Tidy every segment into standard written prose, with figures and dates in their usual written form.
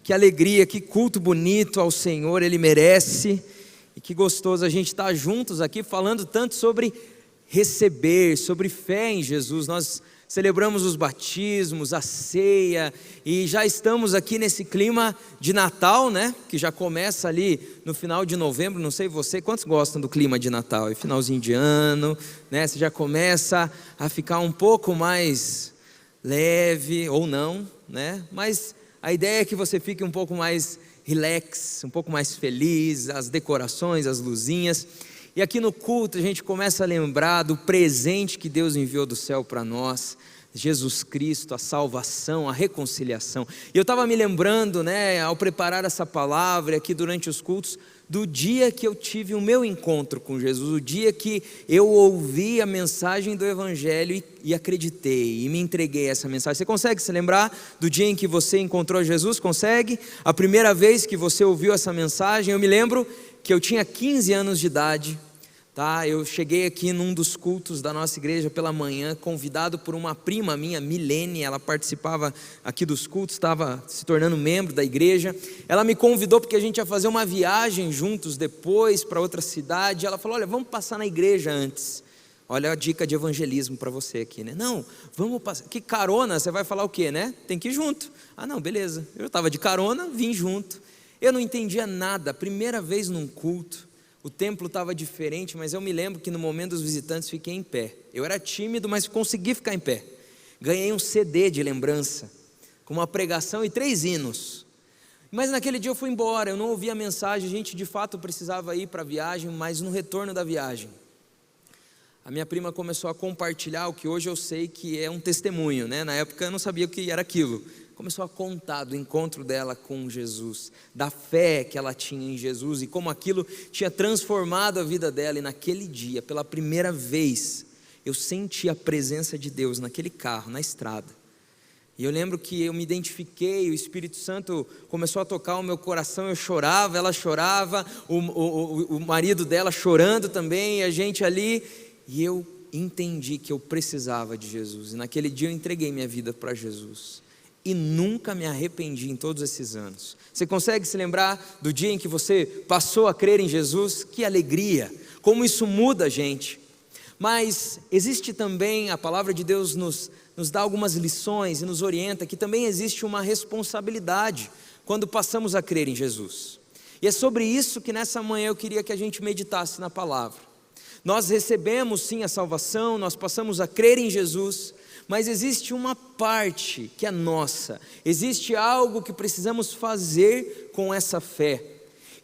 Que alegria, que culto bonito ao Senhor, Ele merece. E que gostoso a gente estar juntos aqui falando tanto sobre receber, sobre fé em Jesus. Nós celebramos os batismos, a ceia, e já estamos aqui nesse clima de Natal, né? Que já começa ali no final de novembro. Não sei você, quantos gostam do clima de Natal? E finalzinho de ano, né? Você já começa a ficar um pouco mais leve, ou não, né? Mas a ideia é que você fique um pouco mais relax, um pouco mais feliz, as decorações, as luzinhas. E aqui no culto a gente começa a lembrar do presente que Deus enviou do céu para nós, Jesus Cristo, a salvação, a reconciliação. E eu estava me lembrando, né, ao preparar essa palavra aqui durante os cultos, do dia que eu tive o meu encontro com Jesus, o dia que eu ouvi a mensagem do Evangelho e acreditei, e me entreguei a essa mensagem. Você consegue se lembrar do dia em que você encontrou Jesus? Consegue? A primeira vez que você ouviu essa mensagem? Eu me lembro que eu tinha 15 anos de idade, tá? Eu cheguei aqui num dos cultos da nossa igreja pela manhã, convidado por uma prima minha, Milene. Ela participava aqui dos cultos, estava se tornando membro da igreja. Ela me convidou porque a gente ia fazer uma viagem juntos depois para outra cidade. Ela falou: olha, vamos passar na igreja antes. Olha a dica de evangelismo para você aqui, né? Não, vamos passar. Que carona, você vai falar o quê, né? Tem que ir junto. Ah, não, beleza. Eu estava de carona, vim junto. Eu não entendia nada, primeira vez num culto, o templo estava diferente, mas eu me lembro que no momento dos visitantes fiquei em pé. Eu era tímido, mas consegui ficar em pé. Ganhei um CD de lembrança, com uma pregação e 3 hinos. Mas naquele dia eu fui embora, eu não ouvi a mensagem. A gente de fato precisava ir para a viagem, mas no retorno da viagem, a minha prima começou a compartilhar o que hoje eu sei que é um testemunho, né? Na época eu não sabia o que era aquilo. Começou a contar do encontro dela com Jesus, da fé que ela tinha em Jesus e como aquilo tinha transformado a vida dela. E naquele dia, pela primeira vez, eu senti a presença de Deus naquele carro, na estrada. E eu lembro que eu me identifiquei, o Espírito Santo começou a tocar o meu coração. Eu chorava, ela chorava, o marido dela chorando também, e a gente ali. E eu entendi que eu precisava de Jesus. E naquele dia eu entreguei minha vida para Jesus. E nunca me arrependi em todos esses anos. Você consegue se lembrar do dia em que você passou a crer em Jesus? Que alegria, como isso muda a gente. Mas existe também, a palavra de Deus nos dá algumas lições e nos orienta que também existe uma responsabilidade quando passamos a crer em Jesus. E é sobre isso que nessa manhã eu queria que a gente meditasse na palavra. Nós recebemos sim a salvação, nós passamos a crer em Jesus, mas existe uma parte que é nossa, existe algo que precisamos fazer com essa fé.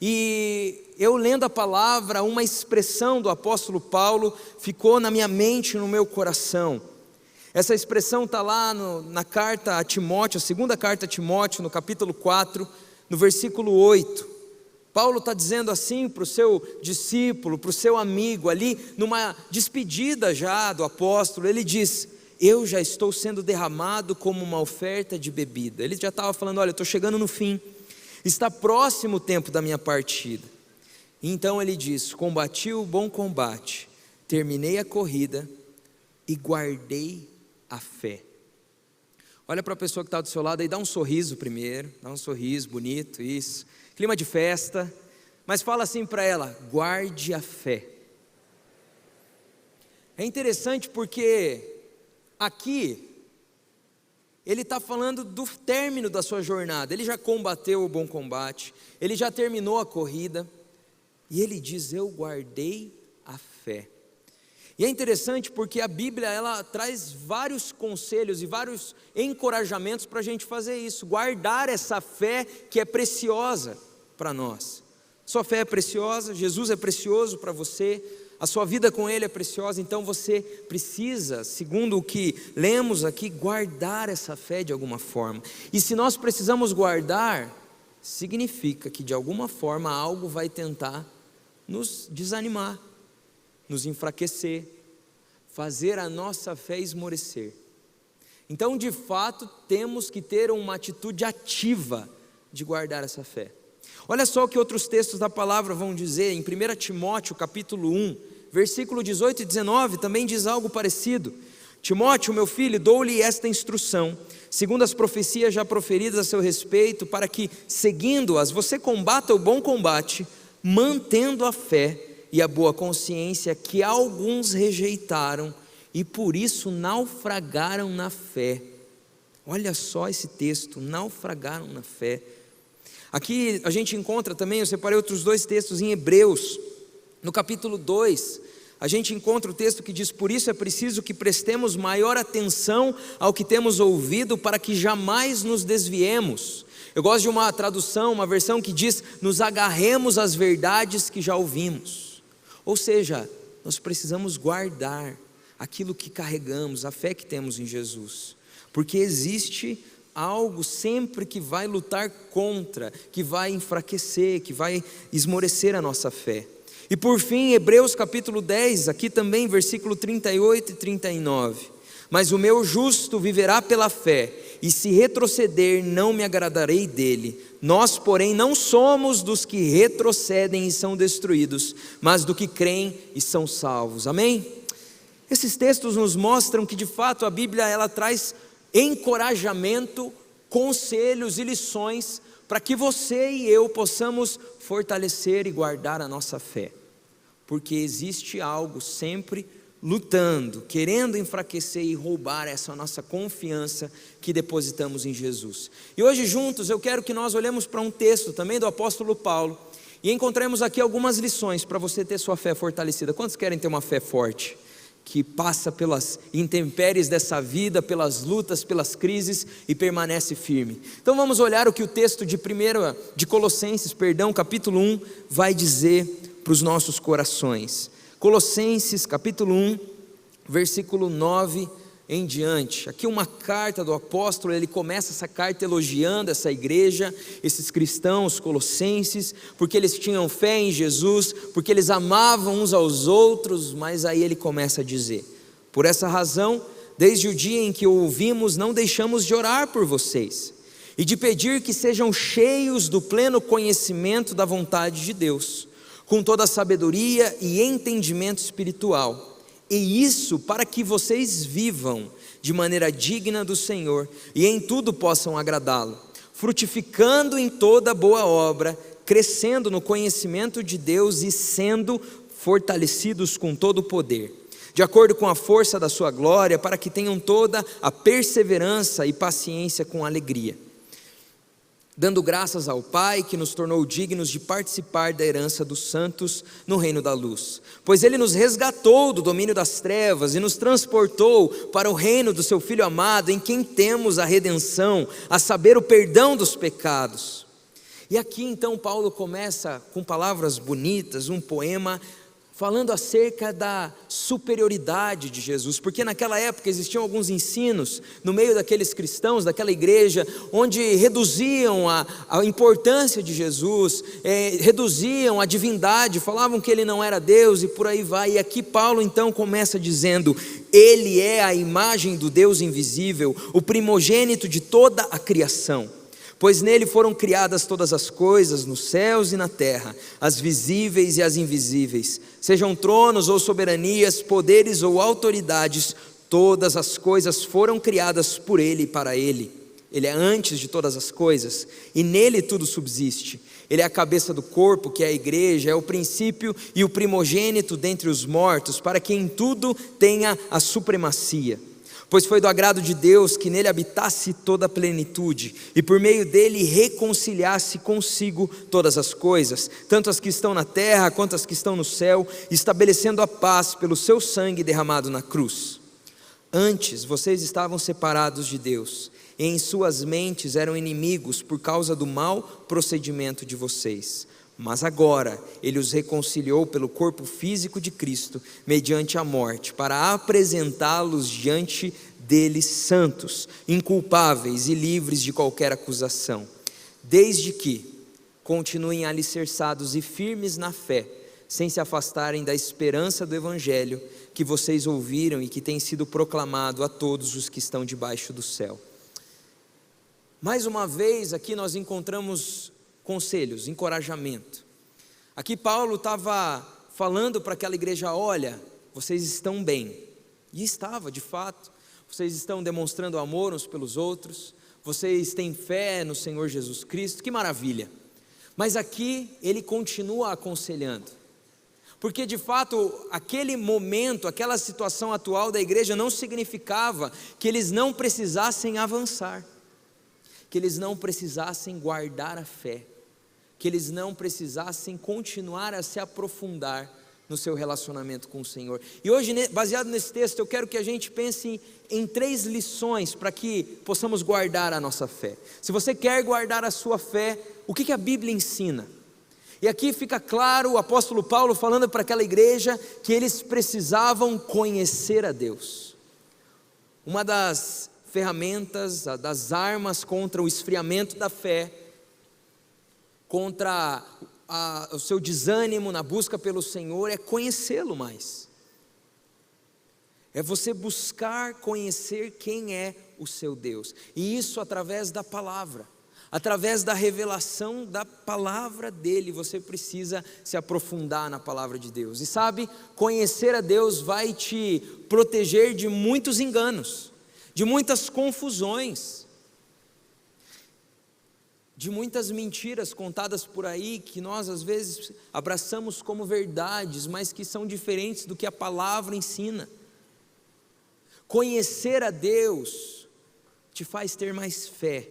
E eu lendo a palavra, uma expressão do apóstolo Paulo ficou na minha mente, no meu coração. Essa expressão está lá na carta a Timóteo, a segunda carta a Timóteo, no capítulo 4, no versículo 8. Paulo está dizendo assim para o seu discípulo, para o seu amigo, ali numa despedida já do apóstolo. Ele diz: eu já estou sendo derramado como uma oferta de bebida. Ele já estava falando: olha, eu estou chegando no fim, está próximo o tempo da minha partida. Então ele diz: combati o bom combate, terminei a corrida e guardei a fé. Olha para a pessoa que está do seu lado e dá um sorriso primeiro, dá um sorriso bonito, isso, clima de festa, mas fala assim para ela: guarde a fé. É interessante porque aqui ele está falando do término da sua jornada. Ele já combateu o bom combate, ele já terminou a corrida, e ele diz: eu guardei a fé. E é interessante porque a Bíblia, ela traz vários conselhos e vários encorajamentos para a gente fazer isso, guardar essa fé que é preciosa para nós. Sua fé é preciosa, Jesus é precioso para você, a sua vida com Ele é preciosa, então você precisa, segundo o que lemos aqui, guardar essa fé de alguma forma. E se nós precisamos guardar, significa que de alguma forma algo vai tentar nos desanimar, nos enfraquecer, fazer a nossa fé esmorecer. Então, de fato, temos que ter uma atitude ativa de guardar essa fé. Olha só o que outros textos da palavra vão dizer. Em 1 Timóteo capítulo 1, versículo 18 e 19, também diz algo parecido. Timóteo, meu filho, dou-lhe esta instrução, segundo as profecias já proferidas a seu respeito, para que, seguindo-as, você combata o bom combate, mantendo a fé e a boa consciência que alguns rejeitaram e por isso naufragaram na fé. Olha só esse texto, naufragaram na fé. Aqui a gente encontra também, eu separei outros 2 textos em Hebreus, no capítulo 2, a gente encontra o texto que diz: por isso é preciso que prestemos maior atenção ao que temos ouvido, para que jamais nos desviemos. Eu gosto de uma tradução, uma versão que diz: nos agarremos às verdades que já ouvimos. Ou seja, nós precisamos guardar aquilo que carregamos, a fé que temos em Jesus, porque existe algo sempre que vai lutar contra, que vai enfraquecer, que vai esmorecer a nossa fé. E por fim, Hebreus capítulo 10, aqui também versículo 38 e 39. Mas o meu justo viverá pela fé, e se retroceder, não me agradarei dele. Nós, porém, não somos dos que retrocedem e são destruídos, mas do que creem e são salvos. Amém? Esses textos nos mostram que de fato a Bíblia ela traz encorajamento, conselhos e lições para que você e eu possamos fortalecer e guardar a nossa fé, porque existe algo sempre lutando, querendo enfraquecer e roubar essa nossa confiança que depositamos em Jesus. E hoje juntos eu quero que nós olhemos para um texto também do apóstolo Paulo e encontremos aqui algumas lições para você ter sua fé fortalecida. Quantos querem ter uma fé forte? Que passa pelas intempéries dessa vida, pelas lutas, pelas crises e permanece firme. Então vamos olhar o que o texto de Colossenses, capítulo 1, vai dizer para os nossos corações. Colossenses capítulo 1, versículo 9 em diante. Aqui uma carta do apóstolo, ele começa essa carta elogiando essa igreja, esses cristãos colossenses, porque eles tinham fé em Jesus, porque eles amavam uns aos outros, mas aí ele começa a dizer: por essa razão, desde o dia em que o ouvimos, não deixamos de orar por vocês, e de pedir que sejam cheios do pleno conhecimento da vontade de Deus, com toda a sabedoria e entendimento espiritual, e isso para que vocês vivam de maneira digna do Senhor e em tudo possam agradá-lo, frutificando em toda boa obra, crescendo no conhecimento de Deus e sendo fortalecidos com todo o poder, de acordo com a força da sua glória, para que tenham toda a perseverança e paciência com alegria, dando graças ao Pai que nos tornou dignos de participar da herança dos santos no reino da luz, pois Ele nos resgatou do domínio das trevas e nos transportou para o reino do seu Filho amado, em quem temos a redenção, a saber, o perdão dos pecados. E aqui então Paulo começa com palavras bonitas, um poema falando acerca da superioridade de Jesus, porque naquela época existiam alguns ensinos no meio daqueles cristãos, daquela igreja, onde reduziam a importância de Jesus, reduziam a divindade, falavam que Ele não era Deus e por aí vai. E aqui Paulo então começa dizendo: Ele é a imagem do Deus invisível, o primogênito de toda a criação. Pois nele foram criadas todas as coisas, nos céus e na terra, as visíveis e as invisíveis, sejam tronos ou soberanias, poderes ou autoridades, todas as coisas foram criadas por ele e para ele. Ele é antes de todas as coisas, e nele tudo subsiste. Ele é a cabeça do corpo, que é a igreja, é o princípio e o primogênito dentre os mortos, para que em tudo tenha a supremacia. Pois foi do agrado de Deus que nele habitasse toda a plenitude, e por meio dele reconciliasse consigo todas as coisas, tanto as que estão na terra quanto as que estão no céu, estabelecendo a paz pelo seu sangue derramado na cruz. Antes vocês estavam separados de Deus, e em suas mentes eram inimigos por causa do mau procedimento de vocês. Mas agora Ele os reconciliou pelo corpo físico de Cristo, mediante a morte, para apresentá-los diante dele santos, inculpáveis e livres de qualquer acusação, desde que continuem alicerçados e firmes na fé, sem se afastarem da esperança do Evangelho que vocês ouviram e que tem sido proclamado a todos os que estão debaixo do céu. Mais uma vez aqui nós encontramos conselhos, encorajamento. Aqui Paulo estava falando para aquela igreja: olha, vocês estão bem, E estava, de fato. Vocês estão demonstrando amor uns pelos outros, vocês têm fé no Senhor Jesus Cristo, que maravilha. Mas aqui ele continua aconselhando, porque de fato aquele momento, aquela situação atual da igreja não significava que eles não precisassem avançar, que eles não precisassem guardar a fé, que eles não precisassem continuar a se aprofundar no seu relacionamento com o Senhor. E hoje, baseado nesse texto, eu quero que a gente pense em 3 lições para que possamos guardar a nossa fé. Se você quer guardar a sua fé, o que a Bíblia ensina? E aqui fica claro o apóstolo Paulo falando para aquela igreja que eles precisavam conhecer a Deus. Uma das ferramentas, das armas contra o esfriamento da fé, contra o seu desânimo na busca pelo Senhor, é conhecê-lo mais, é você buscar conhecer quem é o seu Deus, e isso através da palavra, através da revelação da palavra dele. Você precisa se aprofundar na palavra de Deus, e sabe, conhecer a Deus vai te proteger de muitos enganos, de muitas confusões, de muitas mentiras contadas por aí, que nós às vezes abraçamos como verdades, mas que são diferentes do que a palavra ensina. Conhecer a Deus te faz ter mais fé,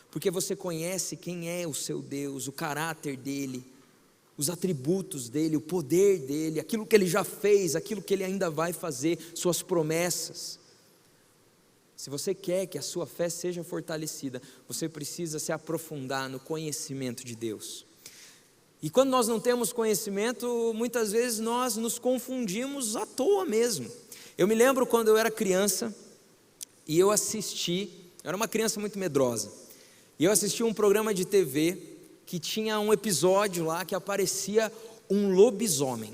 porque você conhece quem é o seu Deus, o caráter dele, os atributos dele, o poder dele, aquilo que ele já fez, aquilo que ele ainda vai fazer, suas promessas. Se você quer que a sua fé seja fortalecida, você precisa se aprofundar no conhecimento de Deus. E quando nós não temos conhecimento, muitas vezes nós nos confundimos à toa mesmo. Eu me lembro quando eu era criança, e eu era uma criança muito medrosa, e eu assisti um programa de TV, que tinha um episódio lá, que aparecia um lobisomem,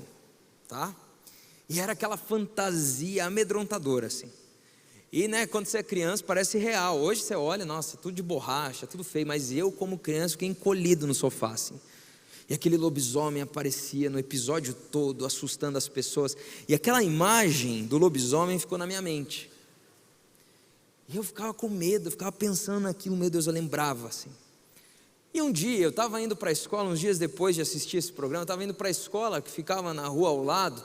tá? E era aquela fantasia amedrontadora, assim. E quando você é criança parece real, hoje você olha, nossa, tudo de borracha, tudo feio, mas eu como criança fiquei encolhido no sofá assim. E aquele lobisomem aparecia no episódio todo, assustando as pessoas, e aquela imagem do lobisomem ficou na minha mente, e eu ficava com medo, eu ficava pensando naquilo, meu Deus, eu lembrava assim. E um dia eu estava indo para a escola, uns dias depois de assistir esse programa, eu estava indo para a escola que ficava na rua ao lado,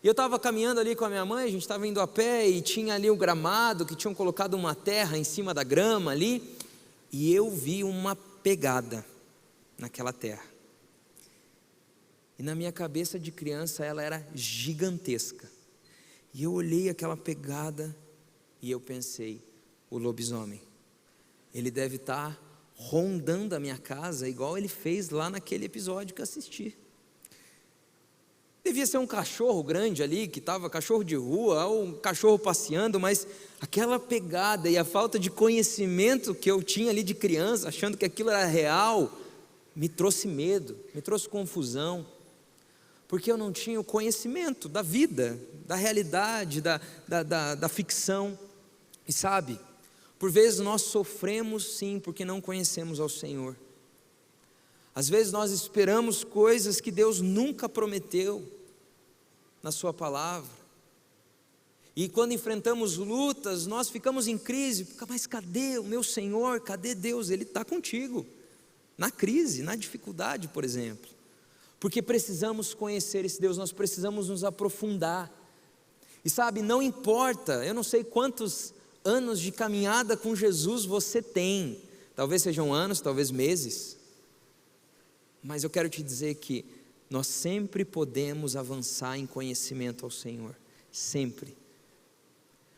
e eu estava caminhando ali com a minha mãe, a gente estava indo a pé, e tinha ali o gramado, que tinham colocado uma terra em cima da grama ali, e eu vi uma pegada naquela terra, e na minha cabeça de criança ela era gigantesca, e eu olhei aquela pegada, e eu pensei, o lobisomem, ele deve estar rondando a minha casa, igual ele fez lá naquele episódio que assisti. Devia ser um cachorro grande ali, que estava cachorro de rua, ou um cachorro passeando, mas aquela pegada e a falta de conhecimento que eu tinha ali de criança, achando que aquilo era real, me trouxe medo, me trouxe confusão, porque eu não tinha o conhecimento da vida, da realidade, da ficção. E sabe, por vezes nós sofremos sim, porque não conhecemos ao Senhor. Às vezes nós esperamos coisas que Deus nunca prometeu na sua palavra, e quando enfrentamos lutas, nós ficamos em crise, mas cadê o meu Senhor, cadê Deus? Ele está contigo, na crise, na dificuldade, por exemplo, porque precisamos conhecer esse Deus, nós precisamos nos aprofundar, e sabe, não importa, eu não sei quantos anos de caminhada com Jesus você tem, talvez sejam anos, talvez meses, mas eu quero te dizer que nós sempre podemos avançar em conhecimento ao Senhor, sempre.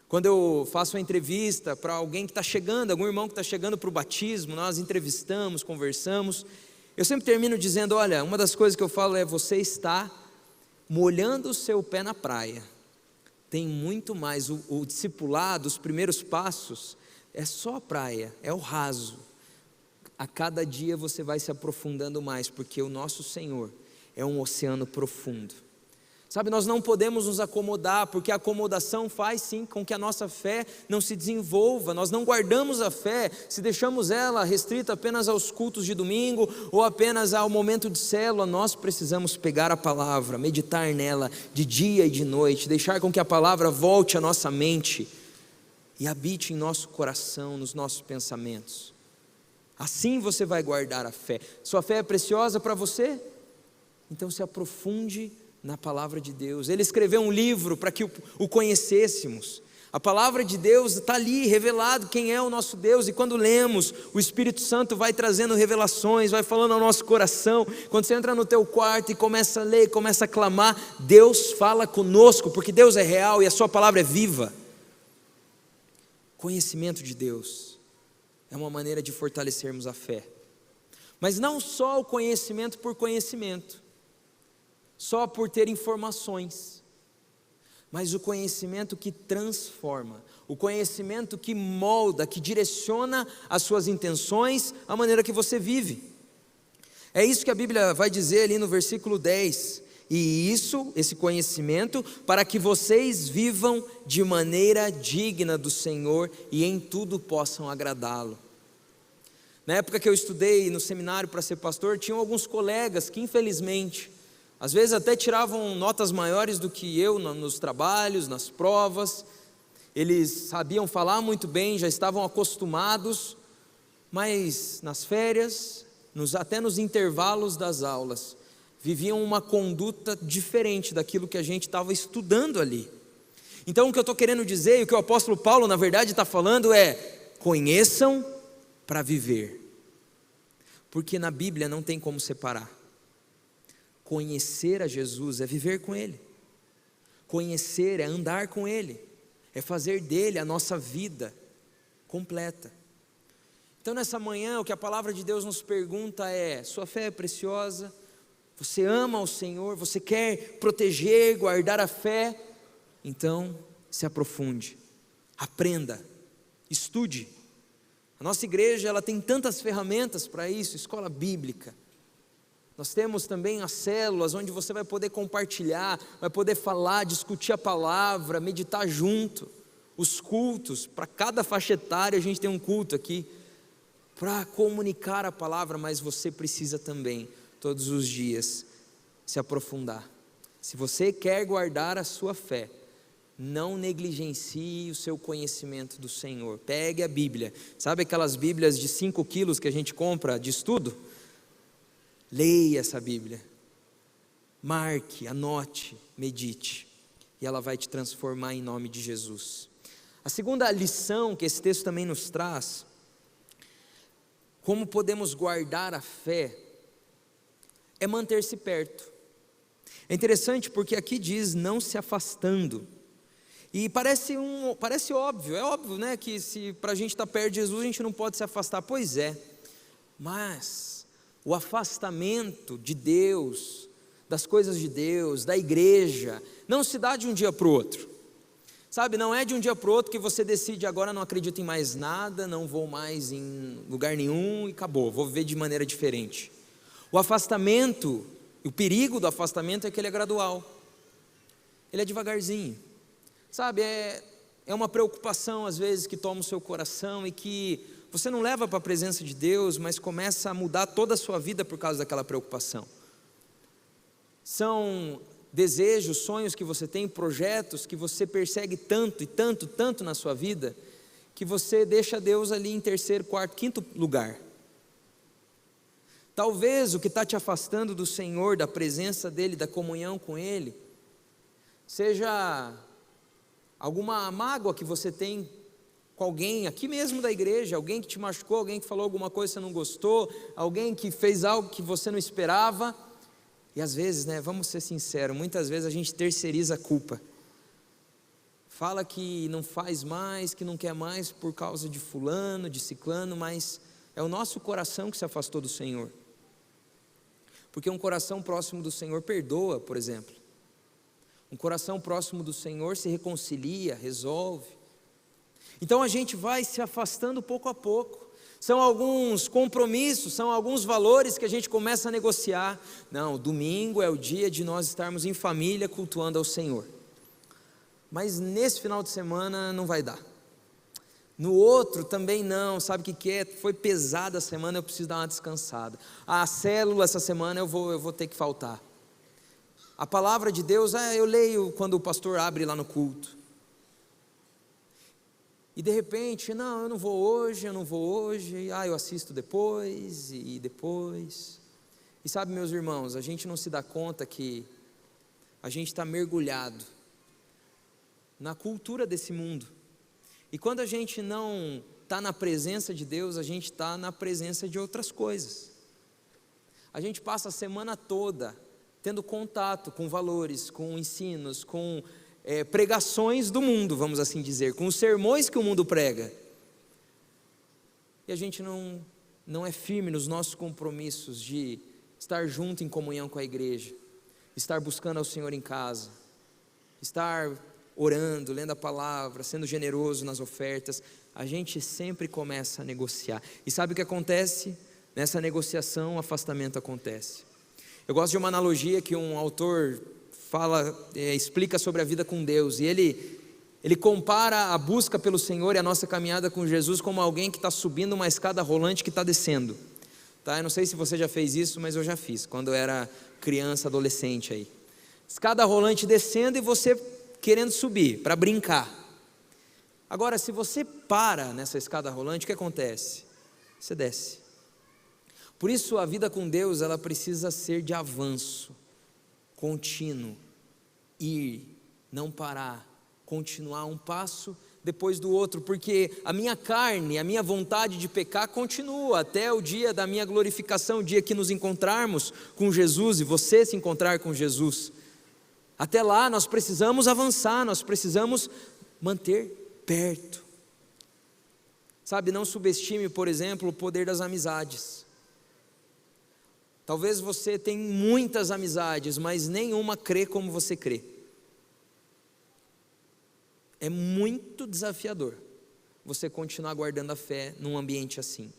Quando eu faço uma entrevista para alguém que está chegando, algum irmão que está chegando para o batismo, nós entrevistamos, conversamos, eu sempre termino dizendo, olha, uma das coisas que eu falo é, você está molhando o seu pé na praia, tem muito mais, o discipulado, os primeiros passos, é só a praia, é o raso. A cada dia você vai se aprofundando mais, porque o nosso Senhor é um oceano profundo. Sabe, nós não podemos nos acomodar, porque a acomodação faz sim com que a nossa fé não se desenvolva. Nós não guardamos a fé se deixamos ela restrita apenas aos cultos de domingo ou apenas ao momento de célula. Nós precisamos pegar a palavra, meditar nela de dia e de noite, deixar com que a palavra volte à nossa mente e habite em nosso coração, nos nossos pensamentos. Assim você vai guardar a fé. Sua fé é preciosa para você? Então se aprofunde na palavra de Deus. Ele escreveu um livro para que o conhecêssemos. A palavra de Deus está ali, revelado quem é o nosso Deus, e quando lemos, o Espírito Santo vai trazendo revelações, vai falando ao nosso coração. Quando você entra no teu quarto e começa a ler, começa a clamar, Deus fala conosco, porque Deus é real e a sua palavra é viva. Conhecimento de Deus é uma maneira de fortalecermos a fé, mas não só o conhecimento por conhecimento, só por ter informações, mas o conhecimento que transforma, o conhecimento que molda, que direciona as suas intenções, a maneira que você vive. É isso que a Bíblia vai dizer ali no versículo 10, esse conhecimento, para que vocês vivam de maneira digna do Senhor e em tudo possam agradá-lo. Na época que eu estudei no seminário para ser pastor, tinham alguns colegas que infelizmente, às vezes até tiravam notas maiores do que eu nos trabalhos, nas provas. Eles sabiam falar muito bem, já estavam acostumados, mas nas férias, até nos intervalos das aulas, viviam uma conduta diferente daquilo que a gente estava estudando ali. Então o que eu estou querendo dizer, e o que o apóstolo Paulo na verdade está falando é: conheçam para viver, porque na Bíblia não tem como separar. Conhecer a Jesus é viver com Ele, conhecer é andar com Ele, é fazer dele a nossa vida completa. Então nessa manhã o que a palavra de Deus nos pergunta é: sua fé é preciosa? Você ama o Senhor? Você quer proteger, guardar a fé? Então se aprofunde, aprenda, estude. A nossa igreja ela tem tantas ferramentas para isso, escola bíblica. Nós temos também as células, onde você vai poder compartilhar, vai poder falar, discutir a palavra, meditar junto. Os cultos, para cada faixa etária a gente tem um culto aqui, para comunicar a palavra, mas você precisa também, todos os dias, se aprofundar. Se você quer guardar a sua fé, não negligencie o seu conhecimento do Senhor. Pegue a Bíblia, sabe aquelas Bíblias de 5 quilos que a gente compra de estudo? Leia essa Bíblia, marque, anote, medite, e ela vai te transformar em nome de Jesus. A segunda lição que esse texto também nos traz, como podemos guardar a fé, é manter-se perto. É interessante porque aqui diz não se afastando, e parece óbvio, é óbvio, né, que se para a gente estar perto de Jesus a gente não pode se afastar, pois é, mas o afastamento de Deus, das coisas de Deus, da igreja, não se dá de um dia para o outro, sabe, não é de um dia para o outro que você decide agora não acredito em mais nada, não vou mais em lugar nenhum e acabou, vou viver de maneira diferente. O afastamento, o perigo do afastamento é que ele é gradual, ele é devagarzinho, sabe, é uma preocupação às vezes que toma o seu coração e que você não leva para a presença de Deus, mas começa a mudar toda a sua vida por causa daquela preocupação. São desejos, sonhos que você tem, projetos que você persegue tanto e tanto, tanto na sua vida, que você deixa Deus ali em terceiro, quarto, quinto lugar. Talvez o que está te afastando do Senhor, da presença dEle, da comunhão com Ele, seja alguma mágoa que você tem com alguém aqui mesmo da igreja, alguém que te machucou, alguém que falou alguma coisa que você não gostou, alguém que fez algo que você não esperava. E às vezes, né, vamos ser sinceros, muitas vezes a gente terceiriza a culpa, fala que não faz mais, que não quer mais por causa de fulano, de ciclano, mas é o nosso coração que se afastou do Senhor, porque um coração próximo do Senhor perdoa, por exemplo, um coração próximo do Senhor se reconcilia, resolve. Então a gente vai se afastando pouco a pouco. são alguns compromissos, são alguns valores que a gente começa a negociar. Não, domingo é o dia de nós estarmos em família cultuando ao Senhor. Mas nesse final de semana não vai dar. No outro também não, sabe o que é? Foi pesada a semana, eu preciso dar uma descansada. A célula essa semana eu vou ter que faltar. A palavra de Deus, eu leio quando o pastor abre lá no culto. E de repente, não, eu não vou hoje, eu assisto depois, e depois. E sabe, meus irmãos, a gente não se dá conta que a gente está mergulhado na cultura desse mundo. E quando a gente não está na presença de Deus, a gente está na presença de outras coisas. A gente passa a semana toda tendo contato com valores, com ensinos, com pregações do mundo, vamos assim dizer, com os sermões que o mundo prega. E a gente não é firme nos nossos compromissos de estar junto em comunhão com a igreja, estar buscando ao Senhor em casa, estar orando, lendo a palavra, sendo generoso nas ofertas. A gente sempre começa a negociar. E sabe o que acontece? Nessa negociação, o afastamento acontece. Eu gosto de uma analogia que um autor explica sobre a vida com Deus. E ele compara a busca pelo Senhor e a nossa caminhada com Jesus como alguém que está subindo uma escada rolante que está descendo. Tá? Eu não sei se você já fez isso, mas eu já fiz, quando eu era criança, adolescente aí. Escada rolante descendo e você querendo subir, para brincar. Agora, se você para nessa escada rolante, o que acontece? Você desce. Por isso, a vida com Deus, ela precisa ser de avanço, contínuo, ir, não parar, continuar um passo depois do outro, porque a minha carne, a minha vontade de pecar continua até o dia da minha glorificação, o dia que nos encontrarmos com Jesus e você se encontrar com Jesus. Até lá nós precisamos avançar, nós precisamos manter perto. Sabe, não subestime, por exemplo, o poder das amizades. Talvez você tenha muitas amizades, mas nenhuma crê como você crê. É muito desafiador você continuar guardando a fé num ambiente assim.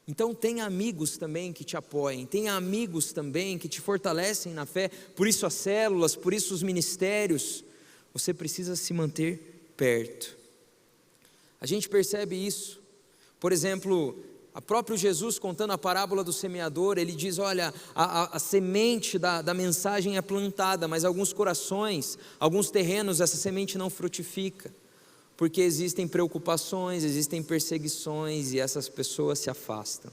Então tenha amigos também que te apoiem, tenha amigos também que te fortalecem na fé, por isso as células, por isso os ministérios, você precisa se manter perto. A gente percebe isso, por exemplo, a próprio Jesus contando a parábola do semeador, ele diz, olha, a semente da mensagem é plantada, mas alguns corações, alguns terrenos, essa semente não frutifica. Porque existem preocupações, existem perseguições e essas pessoas se afastam.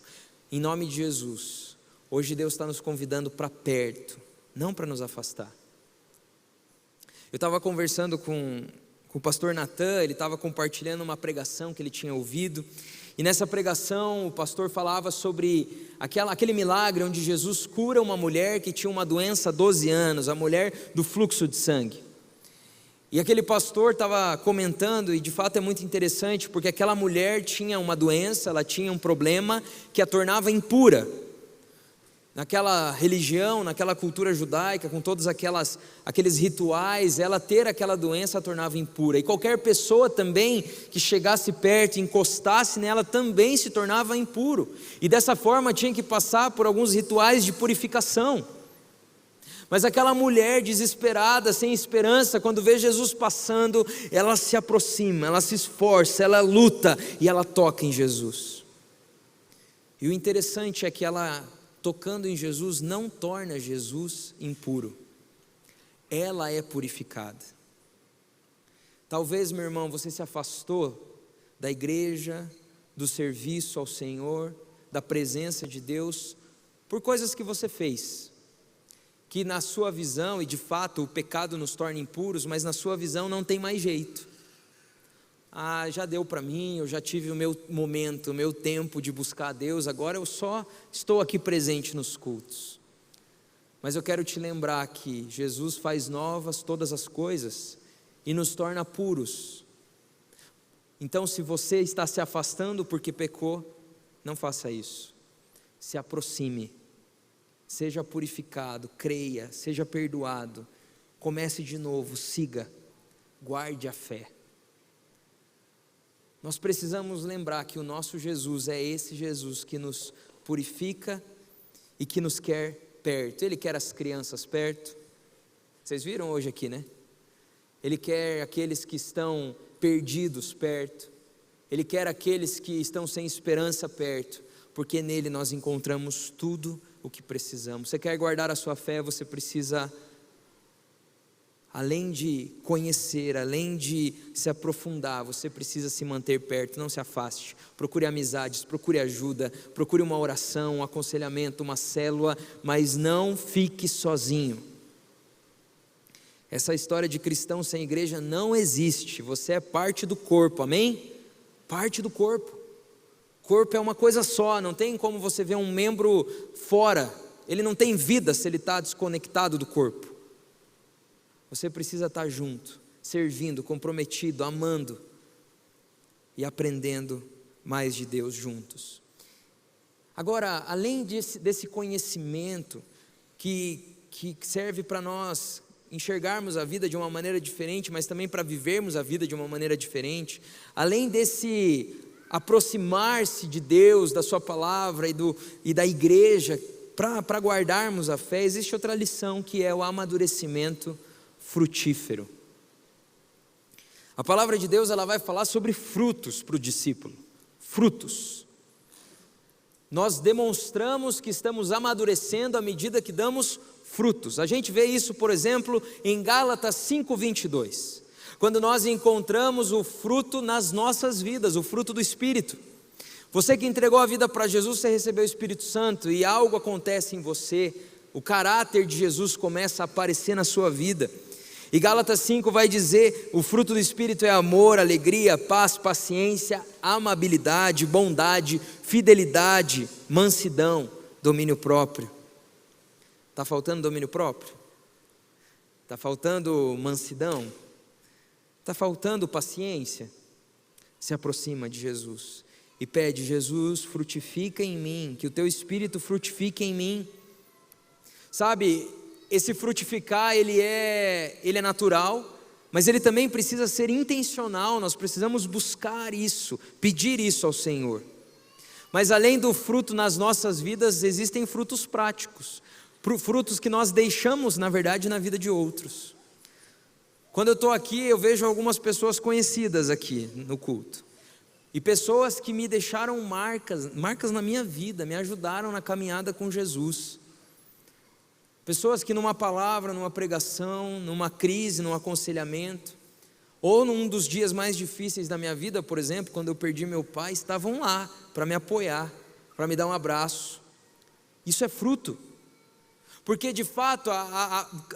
Em nome de Jesus, hoje Deus está nos convidando para perto, não para nos afastar. Eu estava conversando com o pastor Natan, ele estava compartilhando uma pregação que ele tinha ouvido. E nessa pregação o pastor falava sobre aquele milagre onde Jesus cura uma mulher que tinha uma doença há 12 anos, a mulher do fluxo de sangue. E aquele pastor estava comentando, e de fato é muito interessante, porque aquela mulher tinha uma doença, ela tinha um problema que a tornava impura. Naquela religião, naquela cultura judaica, com todos aqueles rituais, ela ter aquela doença a tornava impura. E qualquer pessoa também que chegasse perto, encostasse nela, também se tornava impuro. E dessa forma tinha que passar por alguns rituais de purificação. Mas aquela mulher desesperada, sem esperança, quando vê Jesus passando, ela se aproxima, ela se esforça, ela luta e ela toca em Jesus. E o interessante é que ela, tocando em Jesus, não torna Jesus impuro. Ela é purificada. Talvez, meu irmão, você se afastou da igreja, do serviço ao Senhor, da presença de Deus, por coisas que você fez. Que na sua visão, e de fato o pecado nos torna impuros, mas na sua visão não tem mais jeito. Já deu para mim, eu já tive o meu momento, o meu tempo de buscar a Deus, agora eu só estou aqui presente nos cultos. Mas eu quero te lembrar que Jesus faz novas todas as coisas e nos torna puros. Então, se você está se afastando porque pecou, não faça isso. Se aproxime. Seja purificado, creia, seja perdoado, comece de novo, siga, guarde a fé. Nós precisamos lembrar que o nosso Jesus é esse Jesus que nos purifica e que nos quer perto. Ele quer as crianças perto. Vocês viram hoje aqui, né? Ele quer aqueles que estão perdidos perto. Ele quer aqueles que estão sem esperança perto, porque nele nós encontramos tudo o que precisamos. Você quer guardar a sua fé, você precisa, além de conhecer, além de se aprofundar, você precisa se manter perto, não se afaste. Procure amizades, procure ajuda, procure uma oração, um aconselhamento, uma célula, mas não fique sozinho. Essa história de cristão sem igreja não existe. Você é parte do corpo, amém? Parte do corpo. Corpo é uma coisa só, não tem como você ver um membro fora. Ele não tem vida se ele está desconectado do corpo. Você precisa estar junto, servindo, comprometido, amando e aprendendo mais de Deus juntos. Agora, além desse conhecimento que serve para nós enxergarmos a vida de uma maneira diferente, mas também para vivermos a vida de uma maneira diferente, além desse aproximar-se de Deus, da sua palavra e da igreja, para guardarmos a fé, existe outra lição que é o amadurecimento frutífero. A palavra de Deus, ela vai falar sobre frutos para o discípulo, frutos. Nós demonstramos que estamos amadurecendo à medida que damos frutos. A gente vê isso, por exemplo, em Gálatas 5:22, quando nós encontramos o fruto nas nossas vidas, o fruto do Espírito. Você que entregou a vida para Jesus, você recebeu o Espírito Santo e algo acontece em você, o caráter de Jesus começa a aparecer na sua vida. E Gálatas 5 vai dizer, o fruto do Espírito é amor, alegria, paz, paciência, amabilidade, bondade, fidelidade, mansidão, domínio próprio. Está faltando domínio próprio? Está faltando mansidão? Está faltando paciência? Se aproxima de Jesus e pede: Jesus, frutifica em mim, que o teu Espírito frutifique em mim. Sabe, esse frutificar, ele é natural, mas ele também precisa ser intencional. Nós precisamos buscar isso, pedir isso ao Senhor. Mas além do fruto nas nossas vidas, existem frutos práticos, frutos que nós deixamos, na verdade, na vida de outros. Quando eu estou aqui, eu vejo algumas pessoas conhecidas aqui no culto, e pessoas que me deixaram marcas na minha vida, me ajudaram na caminhada com Jesus. Pessoas que numa palavra, numa pregação, numa crise, num aconselhamento, ou num dos dias mais difíceis da minha vida, por exemplo, quando eu perdi meu pai, estavam lá para me apoiar, para me dar um abraço. Isso é fruto. Porque de fato,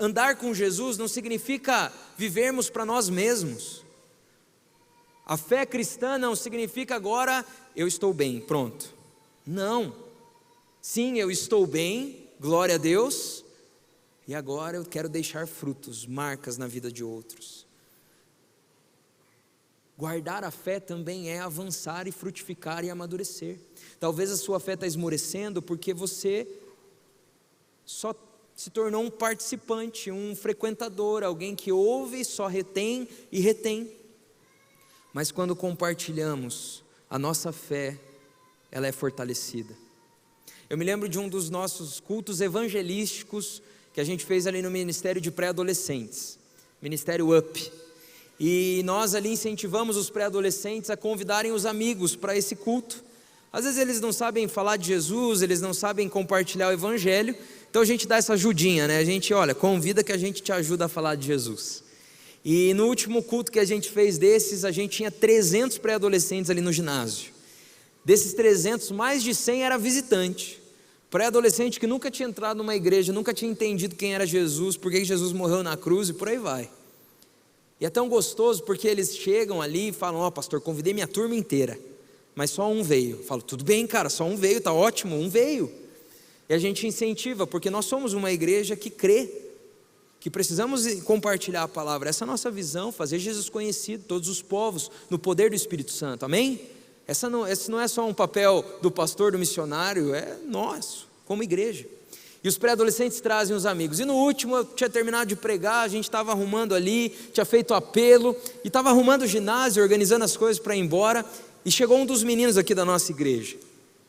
andar com Jesus não significa vivermos para nós mesmos. A fé cristã não significa agora eu estou bem, pronto. Não. Sim, eu estou bem, glória a Deus, e agora eu quero deixar frutos, marcas na vida de outros. Guardar a fé também é avançar e frutificar e amadurecer. Talvez a sua fé está esmorecendo porque você só se tornou um participante, um frequentador, alguém que ouve, só retém e retém. Mas quando compartilhamos a nossa fé, ela é fortalecida. Eu me lembro de um dos nossos cultos evangelísticos que a gente fez ali no Ministério de Pré-Adolescentes, Ministério UP. E nós ali incentivamos os pré-adolescentes a convidarem os amigos para esse culto. Às vezes eles não sabem falar de Jesus, eles não sabem compartilhar o Evangelho, então a gente dá essa ajudinha, né? A gente, olha, convida que a gente te ajuda a falar de Jesus. E no último culto que a gente fez desses, a gente tinha 300 pré-adolescentes ali no ginásio. Desses 300, mais de 100 era visitante. Pré-adolescente que nunca tinha entrado numa igreja, nunca tinha entendido quem era Jesus, por que Jesus morreu na cruz e por aí vai. E é tão gostoso porque eles chegam ali e falam: ó, pastor, convidei minha turma inteira, mas só um veio. Eu falo: tudo bem, cara, só um veio, tá ótimo, um veio. E a gente incentiva, porque nós somos uma igreja que crê, que precisamos compartilhar a palavra. Essa é a nossa visão, fazer Jesus conhecido, todos os povos, no poder do Espírito Santo, amém? Esse não é só um papel do pastor, do missionário, é nosso, como igreja. E os pré-adolescentes trazem os amigos. E no último, eu tinha terminado de pregar, a gente estava arrumando ali, tinha feito apelo, e estava arrumando o ginásio, organizando as coisas para ir embora, e chegou um dos meninos aqui da nossa igreja,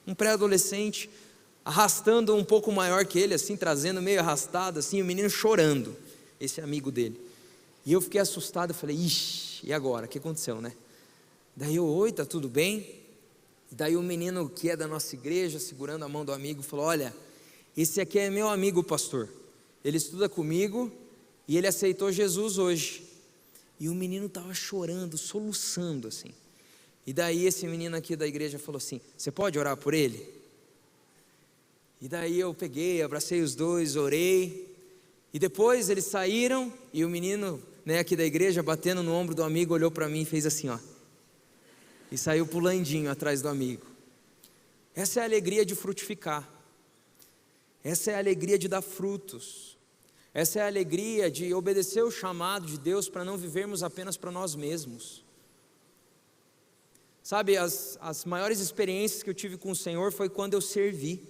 um pré-adolescente, arrastando um pouco maior que ele, assim, trazendo meio arrastado, assim, o menino chorando, esse amigo dele. E eu fiquei assustado, eu falei, ixi, e agora? O que aconteceu, né? Daí eu, oi, tá tudo bem? E daí o menino que é da nossa igreja, segurando a mão do amigo, falou, olha, esse aqui é meu amigo pastor, ele estuda comigo e ele aceitou Jesus hoje. E o menino estava chorando, soluçando assim. E daí esse menino aqui da igreja falou assim, você pode orar por ele? E daí eu peguei, abracei os dois, orei. E depois eles saíram e o menino, né, aqui da igreja, batendo no ombro do amigo, olhou para mim e fez assim, ó. E saiu pulandinho atrás do amigo. Essa é a alegria de frutificar. Essa é a alegria de dar frutos. Essa é a alegria de obedecer o chamado de Deus para não vivermos apenas para nós mesmos. Sabe, as maiores experiências que eu tive com o Senhor foi quando eu servi.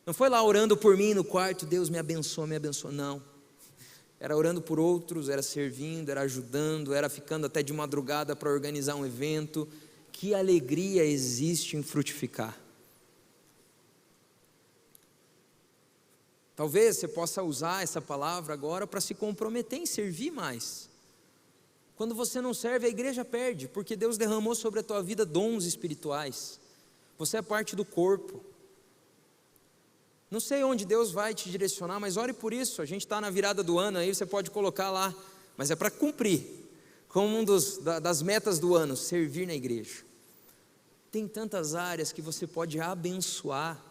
Não foi lá orando por mim no quarto, Deus me abençoa, não. Era orando por outros, era servindo, era ajudando, era ficando até de madrugada para organizar um evento. Que alegria existe em frutificar. Talvez você possa usar essa palavra agora para se comprometer em servir mais. Quando você não serve, a igreja perde, porque Deus derramou sobre a tua vida dons espirituais. Você é parte do corpo. Não sei onde Deus vai te direcionar, mas ore por isso. A gente está na virada do ano, aí você pode colocar lá, mas é para cumprir, como das metas do ano, servir na igreja. Tem tantas áreas que você pode abençoar.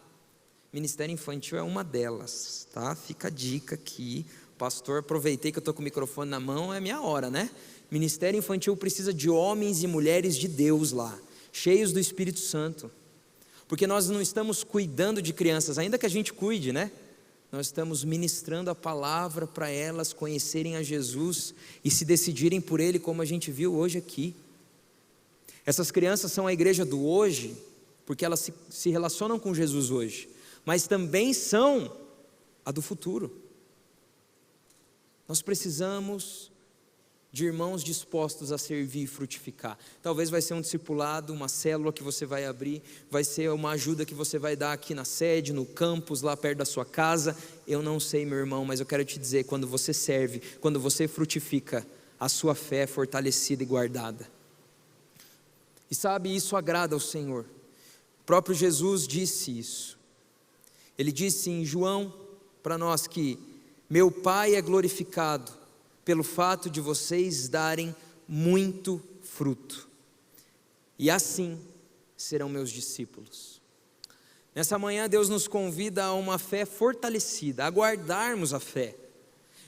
Ministério infantil é uma delas, tá? Fica a dica aqui, pastor, aproveitei que eu estou com o microfone na mão, é minha hora, né? Ministério infantil precisa de homens e mulheres de Deus lá, cheios do Espírito Santo, porque nós não estamos cuidando de crianças, ainda que a gente cuide, né? Nós estamos ministrando a palavra para elas conhecerem a Jesus e se decidirem por Ele, como a gente viu hoje aqui. Essas crianças são a igreja do hoje, porque elas se relacionam com Jesus hoje, mas também são a do futuro. Nós precisamos de irmãos dispostos a servir e frutificar. Talvez vai ser um discipulado, uma célula que você vai abrir, vai ser uma ajuda que você vai dar aqui na sede, no campus, lá perto da sua casa. Eu não sei, meu irmão, mas eu quero te dizer, quando você serve, quando você frutifica, a sua fé é fortalecida e guardada. E sabe, isso agrada ao Senhor. O próprio Jesus disse isso. Ele disse em João para nós que meu Pai é glorificado pelo fato de vocês darem muito fruto, e assim serão meus discípulos. Nessa manhã Deus nos convida a uma fé fortalecida, a guardarmos a fé.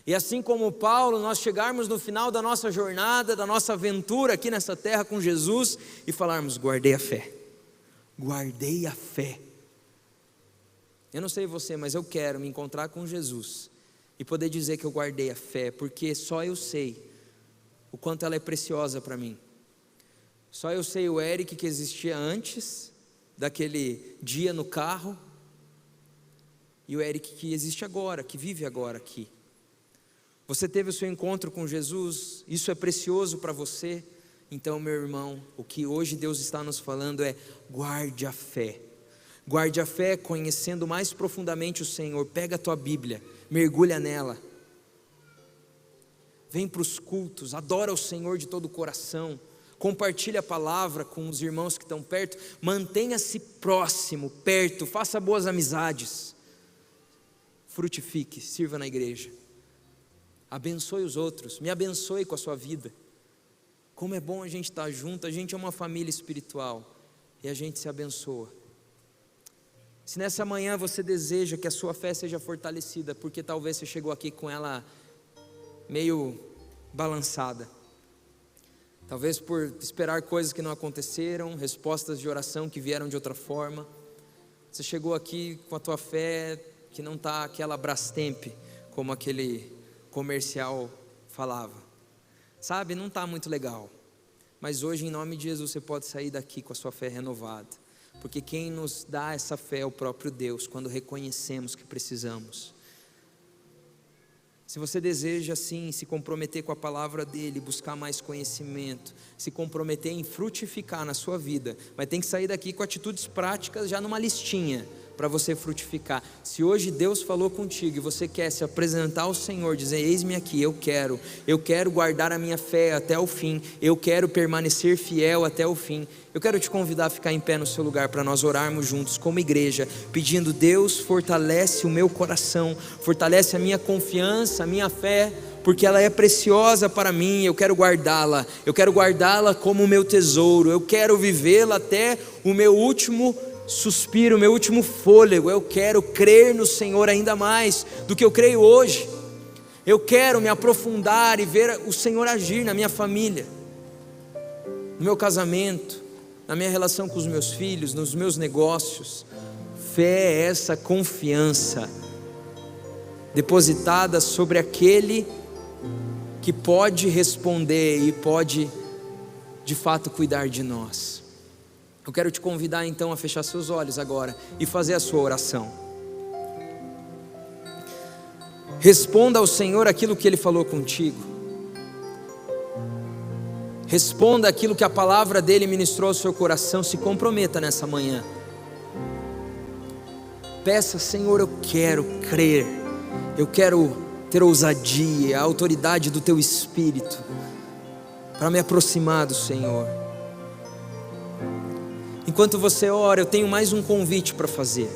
E assim como Paulo, nós chegarmos no final da nossa jornada, da nossa aventura aqui nessa terra com Jesus e falarmos, guardei a fé, guardei a fé. Eu não sei você, mas eu quero me encontrar com Jesus e poder dizer que eu guardei a fé, porque só eu sei o quanto ela é preciosa para mim. Só eu sei o Eric que existia antes daquele dia no carro e o Eric que existe agora, que vive agora aqui. Você teve o seu encontro com Jesus, isso é precioso para você. Então, meu irmão, o que hoje Deus está nos falando é guarde a fé. Guarde a fé conhecendo mais profundamente o Senhor. Pega a tua Bíblia, mergulha nela. Vem para os cultos, adora o Senhor de todo o coração. Compartilha a palavra com os irmãos que estão perto. Mantenha-se próximo, perto, faça boas amizades. Frutifique, sirva na igreja. Abençoe os outros, me abençoe com a sua vida. Como é bom a gente estar junto, a gente é uma família espiritual e a gente se abençoa. Se nessa manhã você deseja que a sua fé seja fortalecida, porque talvez você chegou aqui com ela meio balançada, talvez por esperar coisas que não aconteceram, respostas de oração que vieram de outra forma, você chegou aqui com a tua fé que não está aquela Brastemp, como aquele comercial falava, sabe, não está muito legal, mas hoje em nome de Jesus você pode sair daqui com a sua fé renovada, porque quem nos dá essa fé é o próprio Deus, quando reconhecemos que precisamos. Se você deseja sim se comprometer com a palavra dele, buscar mais conhecimento, se comprometer em frutificar na sua vida, mas tem que sair daqui com atitudes práticas já numa listinha, para você frutificar. Se hoje Deus falou contigo e você quer se apresentar ao Senhor, dizer: eis-me aqui, eu quero guardar a minha fé até o fim, eu quero permanecer fiel até o fim, eu quero te convidar a ficar em pé no seu lugar, para nós orarmos juntos como igreja, pedindo: Deus, fortalece o meu coração, fortalece a minha confiança, a minha fé, porque ela é preciosa para mim, eu quero guardá-la como o meu tesouro, eu quero vivê-la até o meu último suspiro, meu último fôlego. Eu quero crer no Senhor ainda mais do que eu creio hoje. Eu quero me aprofundar e ver o Senhor agir na minha família, no meu casamento, na minha relação com os meus filhos, nos meus negócios. Fé é essa confiança depositada sobre aquele que pode responder e pode de fato cuidar de nós. Eu quero te convidar então a fechar seus olhos agora e fazer a sua oração. Responda ao Senhor aquilo que Ele falou contigo. Responda aquilo que a palavra dEle ministrou ao seu coração. Se comprometa nessa manhã. Peça: Senhor, eu quero crer, eu quero ter ousadia, a autoridade do Teu Espírito, para me aproximar do Senhor. Enquanto você ora, eu tenho mais um convite para fazer.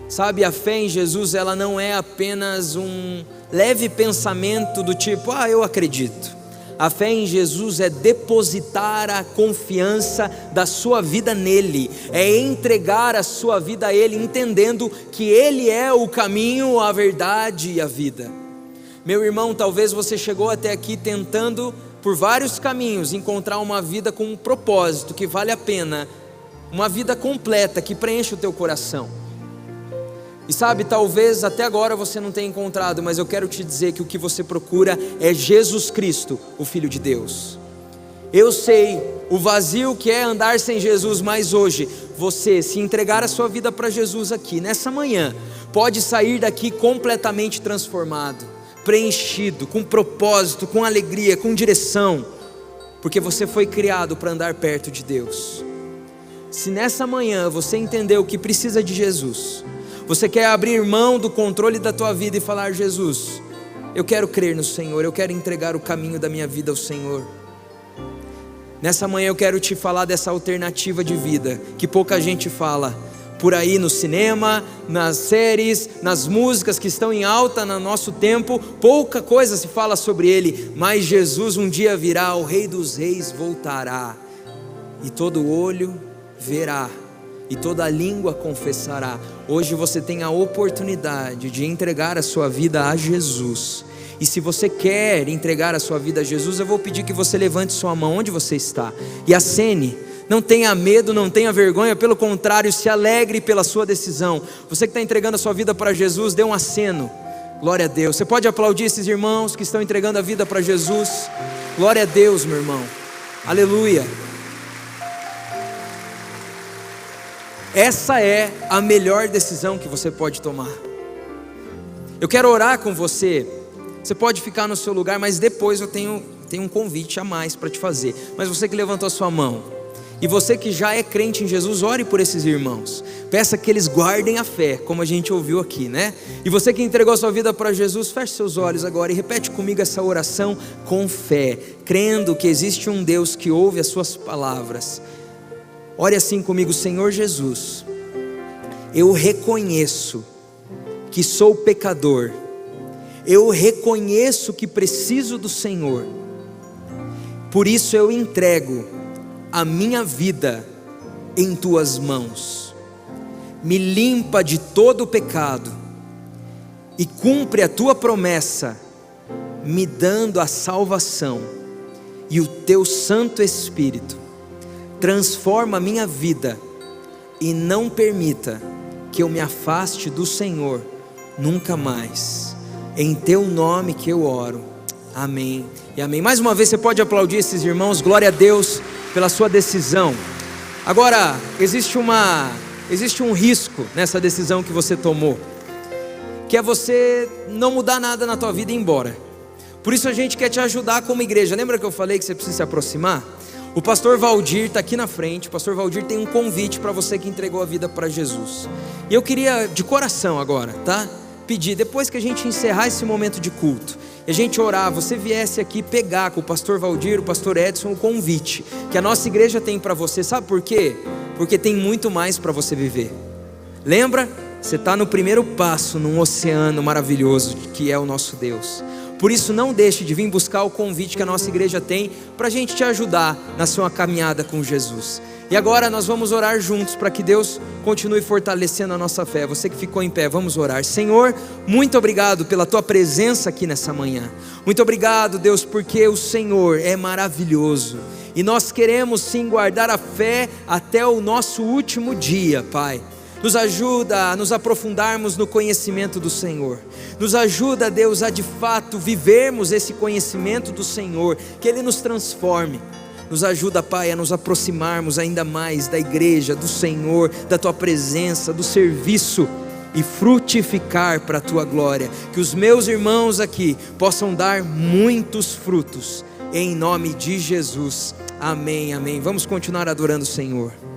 Sabe, a fé em Jesus, ela não é apenas um leve pensamento do tipo: eu acredito. A fé em Jesus é depositar a confiança da sua vida nele, é entregar a sua vida a Ele, entendendo que Ele é o caminho, a verdade e a vida. Meu irmão, talvez você chegou até aqui tentando por vários caminhos encontrar uma vida com um propósito que vale a pena, uma vida completa que preenche o teu coração. E sabe, talvez até agora você não tenha encontrado, mas eu quero te dizer que o que você procura é Jesus Cristo, o Filho de Deus. Eu sei o vazio que é andar sem Jesus, mas hoje você, se entregar a sua vida para Jesus aqui, nessa manhã, pode sair daqui completamente transformado, preenchido, com propósito, com alegria, com direção, porque você foi criado para andar perto de Deus. Se nessa manhã você entendeu que precisa de Jesus, você quer abrir mão do controle da tua vida e falar: Jesus, eu quero crer no Senhor, eu quero entregar o caminho da minha vida ao Senhor. Nessa manhã eu quero te falar dessa alternativa de vida, que pouca gente fala, por aí no cinema, nas séries, nas músicas que estão em alta no nosso tempo, pouca coisa se fala sobre Ele, mas Jesus um dia virá, o Rei dos Reis voltará, e todo olho verá, e toda língua confessará. Hoje você tem a oportunidade de entregar a sua vida a Jesus. E se você quer entregar a sua vida a Jesus, eu vou pedir que você levante sua mão onde você está e acene. Não tenha medo, não tenha vergonha, pelo contrário, se alegre pela sua decisão. Você que está entregando a sua vida para Jesus, dê um aceno. Glória a Deus. Você pode aplaudir esses irmãos que estão entregando a vida para Jesus. Glória a Deus, meu irmão. Aleluia. Essa é a melhor decisão que você pode tomar. Eu quero orar com você. Você pode ficar no seu lugar, mas depois eu tenho um convite a mais para te fazer. Mas você que levantou a sua mão, e você que já é crente em Jesus, ore por esses irmãos. Peça que eles guardem a fé, como a gente ouviu aqui, né? E você que entregou a sua vida para Jesus, feche seus olhos agora e repete comigo essa oração com fé, crendo que existe um Deus que ouve as suas palavras. Ore assim comigo: Senhor Jesus, eu reconheço que sou pecador, eu reconheço que preciso do Senhor, por isso eu entrego a minha vida em Tuas mãos. Me limpa de todo o pecado e cumpre a Tua promessa, me dando a salvação, e o Teu Santo Espírito transforma a minha vida e não permita que eu me afaste do Senhor nunca mais. Em Teu nome que eu oro, amém e amém. Mais uma vez você pode aplaudir esses irmãos. Glória a Deus pela sua decisão. Agora, existe um risco nessa decisão que você tomou, que é você não mudar nada na tua vida e ir embora. Por isso a gente quer te ajudar como igreja. Lembra que eu falei que você precisa se aproximar? O pastor Valdir está aqui na frente. O pastor Valdir tem um convite para você que entregou a vida para Jesus. E eu queria de coração agora, tá? Pedir, depois que a gente encerrar esse momento de culto e a gente orar, você viesse aqui pegar com o pastor Valdir, o pastor Edson, o convite que a nossa igreja tem para você. Sabe por quê? Porque tem muito mais para você viver. Lembra? Você está no primeiro passo num oceano maravilhoso que é o nosso Deus. Por isso não deixe de vir buscar o convite que a nossa igreja tem para a gente te ajudar na sua caminhada com Jesus. E agora nós vamos orar juntos para que Deus continue fortalecendo a nossa fé. Você que ficou em pé, vamos orar. Senhor, muito obrigado pela tua presença aqui nessa manhã. Muito obrigado, Deus, porque o Senhor é maravilhoso. E nós queremos sim guardar a fé até o nosso último dia, Pai. Nos ajuda a nos aprofundarmos no conhecimento do Senhor. Nos ajuda, Deus, a de fato vivermos esse conhecimento do Senhor, que Ele nos transforme. Nos ajuda, Pai, a nos aproximarmos ainda mais da igreja, do Senhor, da Tua presença, do serviço e frutificar para a Tua glória. Que os meus irmãos aqui possam dar muitos frutos, em nome de Jesus. Amém, amém. Vamos continuar adorando o Senhor.